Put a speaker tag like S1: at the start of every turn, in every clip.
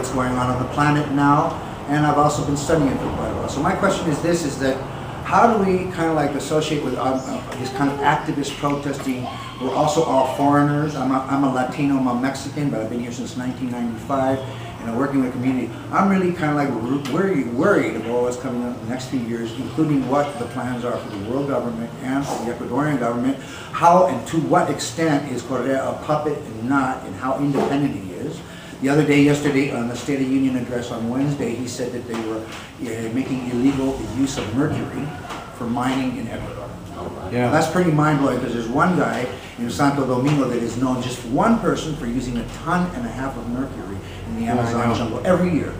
S1: what's going on the planet now, and I've also been studying it for quite a while. So my question is this, is that how do we kind of like associate with this kind of activist protesting? We're also all foreigners. I'm a Latino, I'm a Mexican, but I've been here since 1995, and I'm working with the community. I'm really kind of like worried about what's coming up in the next few years, including what the plans are for the world government and for the Ecuadorian government. How and to what extent is Correa a puppet and not, and how independent he is. The other day, yesterday, on the State of the Union address on Wednesday, he said that they were making illegal the use of mercury for mining in Ecuador.
S2: Yeah.
S1: That's pretty mind-blowing, because there's one guy in Santo Domingo that is known, just one person, for using 1.5 tons of mercury in the Amazon jungle every year.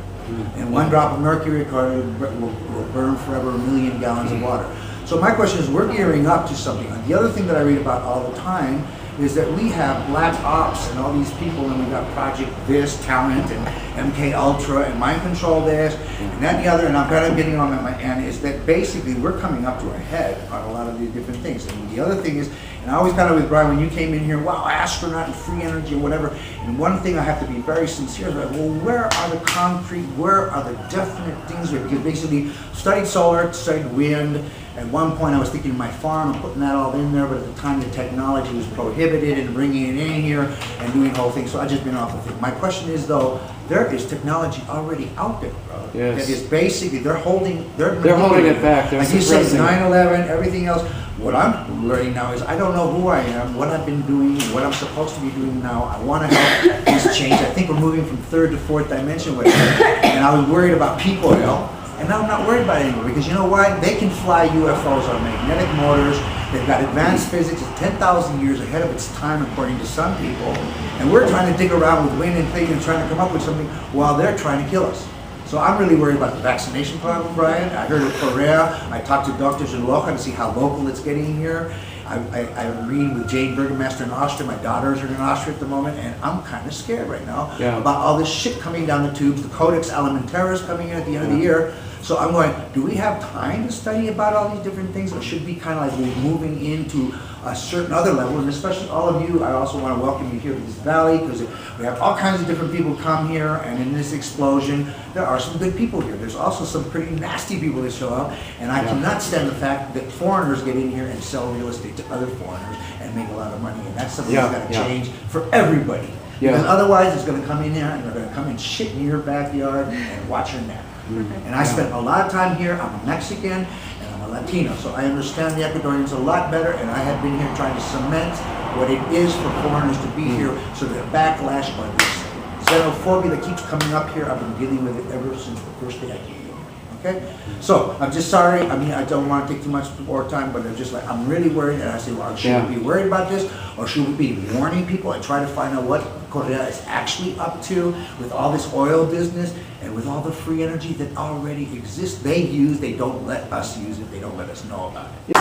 S1: And one drop of mercury will burn forever 1 million gallons of water. So my question is, we're gearing up to something. And the other thing that I read about all the time is that we have black ops and all these people, and we got Project This, Talent, and MK Ultra, and Mind Control this, and that and the other, and I'm kind of getting on my end, is that basically we're coming up to our head on a lot of these different things. And the other thing is, and I always kind of with Brian, when you came in here, wow, astronaut and free energy and whatever, and one thing I have to be very sincere about, well, where are the concrete, where are the definite things? Because basically, studied solar, studied wind. At one point I was thinking of my farm and putting that all in there, but at the time the technology was prohibited and bringing it in here and doing the whole thing, so I've just been off the thing. My question is though, there is technology already out there, bro.
S2: Yes.
S1: That is basically, they're holding it
S2: back.
S1: Like you said, 9/11, everything else. What I'm learning now is I don't know who I am, what I've been doing, what I'm supposed to be doing now. I want to help this change. I think we're moving from third to fourth dimension with it. And I was worried about people, you know. And now I'm not worried about it anymore, because you know why? They can fly UFOs on magnetic motors. They've got advanced physics. It's 10,000 years ahead of its time, according to some people. And we're trying to dig around with wind and things and trying to come up with something while they're trying to kill us. So I'm really worried about the vaccination problem, Brian. I heard of Korea. I talked to doctors in Loja to see how local it's getting here. I'm reading with Jane Burgomaster in Austria. My daughters are in Austria at the moment, and I'm kind of scared right now about all this shit coming down the tubes. The Codex Alimentarius coming in at the end of the year. So I'm going, do we have time to study about all these different things, or should we kind of like we're moving into a certain other level? And especially all of you, I also want to welcome you here to this valley, because we have all kinds of different people come here, and in this explosion, there are some good people here. There's also some pretty nasty people that show up, and I cannot stand the fact that foreigners get in here and sell real estate to other foreigners and make a lot of money, and that's something that's got to change for everybody. Because otherwise it's going to come in here, and they're going to come and shit in your backyard and watch your nap. And I spent a lot of time here. I'm a Mexican and I'm a Latino, so I understand the Ecuadorians a lot better, and I have been here trying to cement what it is for foreigners to be here, so the backlash or this xenophobia that keeps coming up here, I've been dealing with it ever since the first day I came here. Okay? So I'm just sorry, I mean, I don't want to take too much more time, but I'm just like, I'm really worried, and I say, well, should we be worried about this, or should we be warning people and try to find out what Correa is actually up to with all this oil business and with all the free energy that already exists? They don't let us use it, they don't let us know about it.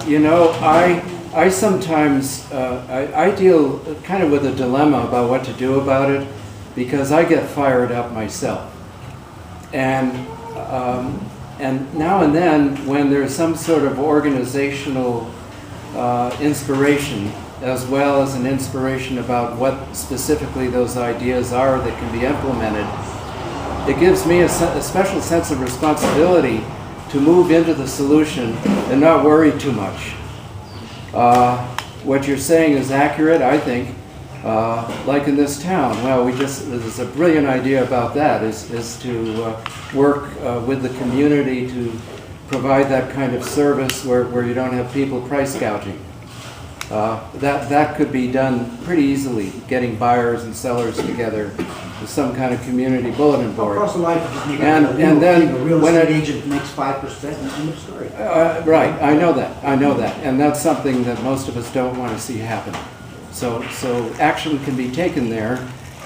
S2: You know, I sometimes, I deal kind of with a dilemma about what to do about it, because I get fired up myself. And now and then, when there's some sort of organizational inspiration, as well as an inspiration about what specifically those ideas are that can be implemented, it gives me a special sense of responsibility to move into the solution and not worry too much. What you're saying is accurate, I think. Like in this town, well, there's a brilliant idea about that, is to work with the community to provide that kind of service where you don't have people price gouging. That could be done pretty easily, getting buyers and sellers together with some kind of community bulletin board.
S1: Across the line,
S2: and then
S1: a real estate agent makes 5% and end of story.
S2: Right, I know that, and that's something that most of us don't want to see happen. So action can be taken there.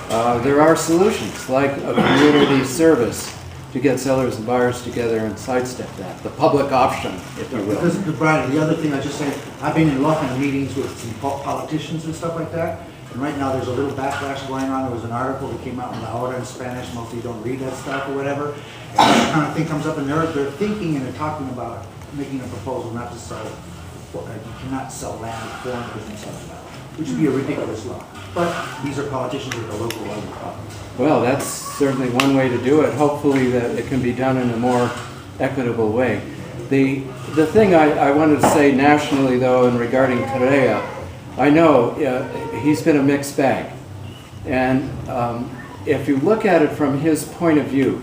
S2: There are solutions, like a community service, to get sellers and buyers together and sidestep that, the public option, if you will.
S1: Because, Brian, the other thing I just said, I've been in lots of meetings with some politicians and stuff like that, and right now there's a little backlash going on. There was an article that came out in La Hora in Spanish. Most of you don't read that stuff or whatever. And that kind of thing comes up, and they're thinking and they're talking about making a proposal not to sell you cannot sell land to foreign business on the island, which would be a ridiculous law. But these are politicians at the local level.
S2: Well, that's certainly one way to do it. Hopefully that it can be done in a more equitable way. The thing I wanted to say nationally, though, in regarding Correa, I know he's been a mixed bag. And if you look at it from his point of view,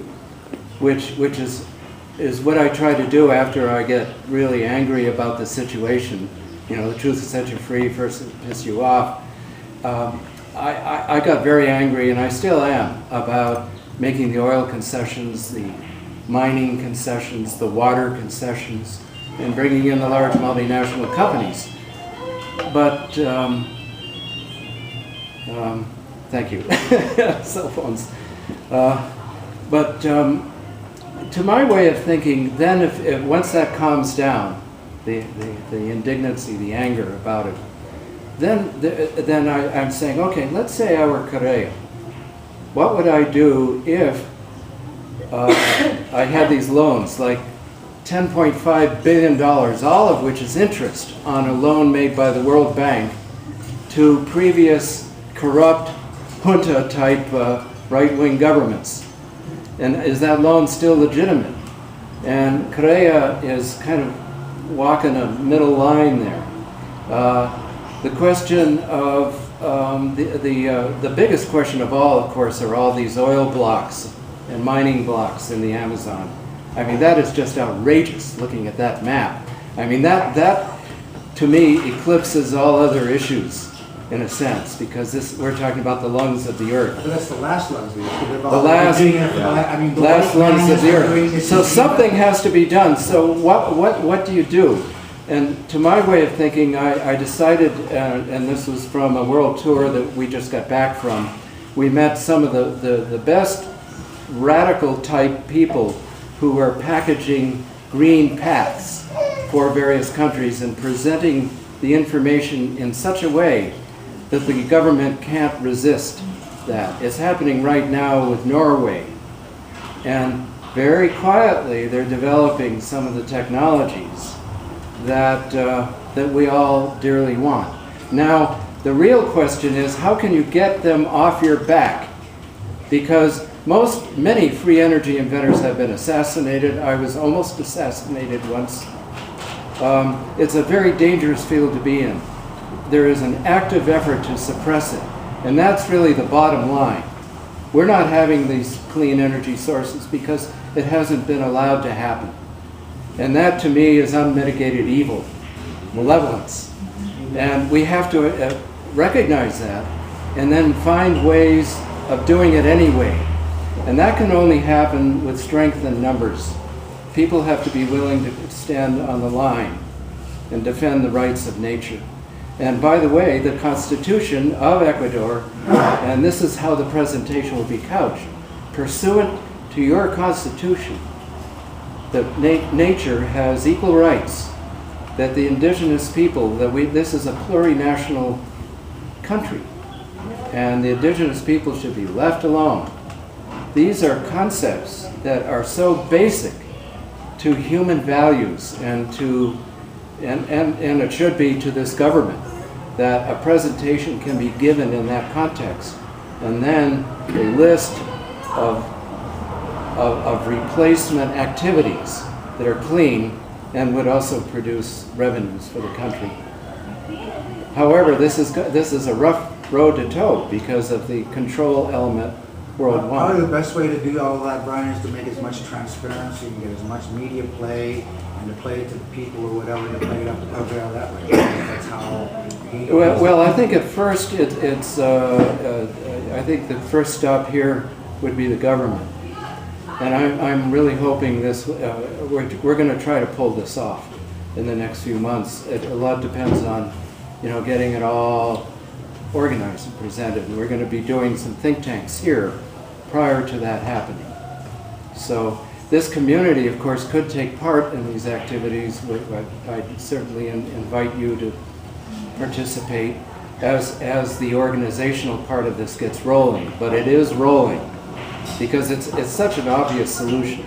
S2: which is what I try to do after I get really angry about the situation, you know, the truth will set you free, first it piss you off. I got very angry, and I still am, about making the oil concessions, the mining concessions, the water concessions, and bringing in the large multinational companies. But, thank you, cell phones. But to my way of thinking, then if once that calms down, the indignancy, the anger about it, then I'm saying, okay, let's say I were Correa. What would I do if I had these loans, like $10.5 billion, all of which is interest on a loan made by the World Bank to previous corrupt junta-type right-wing governments? And is that loan still legitimate? And Correa is kind of walking a middle line there. The question of the biggest question of all, of course, are all these oil blocks and mining blocks in the Amazon. I mean, that is just outrageous, looking at that map. I mean, that to me eclipses all other issues, in a sense, because we're talking about the lungs of the earth.
S1: But that's the last lungs of the earth.
S2: The last lungs of the earth. So something has to be done. So what do you do? And to my way of thinking, I decided, and this was from a world tour that we just got back from, we met some of the best radical type people who were packaging green paths for various countries and presenting the information in such a way that the government can't resist that. It's happening right now with Norway. And very quietly, they're developing some of the technologies that we all dearly want. Now, the real question is, how can you get them off your back? Because many free energy inventors have been assassinated. I was almost assassinated once. It's a very dangerous field to be in. There is an active effort to suppress it, and that's really the bottom line. We're not having these clean energy sources because it hasn't been allowed to happen. And that, to me, is unmitigated evil, malevolence. And we have to recognize that and then find ways of doing it anyway. And that can only happen with strength in numbers. People have to be willing to stand on the line and defend the rights of nature. And by the way, the Constitution of Ecuador, and this is how the presentation will be couched, pursuant to your Constitution, that nature has equal rights, that the indigenous people, this is a plurinational country, and the indigenous people should be left alone. These are concepts that are so basic to human values and it should be to this government, that a presentation can be given in that context, and then a list of replacement activities that are clean and would also produce revenues for the country. However, this is a rough road to toe because of the control element worldwide.
S1: Probably the best way to do all of that, Brian, is to make as much transparency and get as much media play and to play it to the people or whatever, and to play it up the country out that way. That's how.
S2: Well, I think at first I think the first stop here would be the government, and I'm really hoping this. We're going to try to pull this off in the next few months. A lot depends on, getting it all organized and presented. And we're going to be doing some think tanks here prior to that happening. So this community, of course, could take part in these activities. I certainly invite you to participate as the organizational part of this gets rolling. But it is rolling because it's such an obvious solution.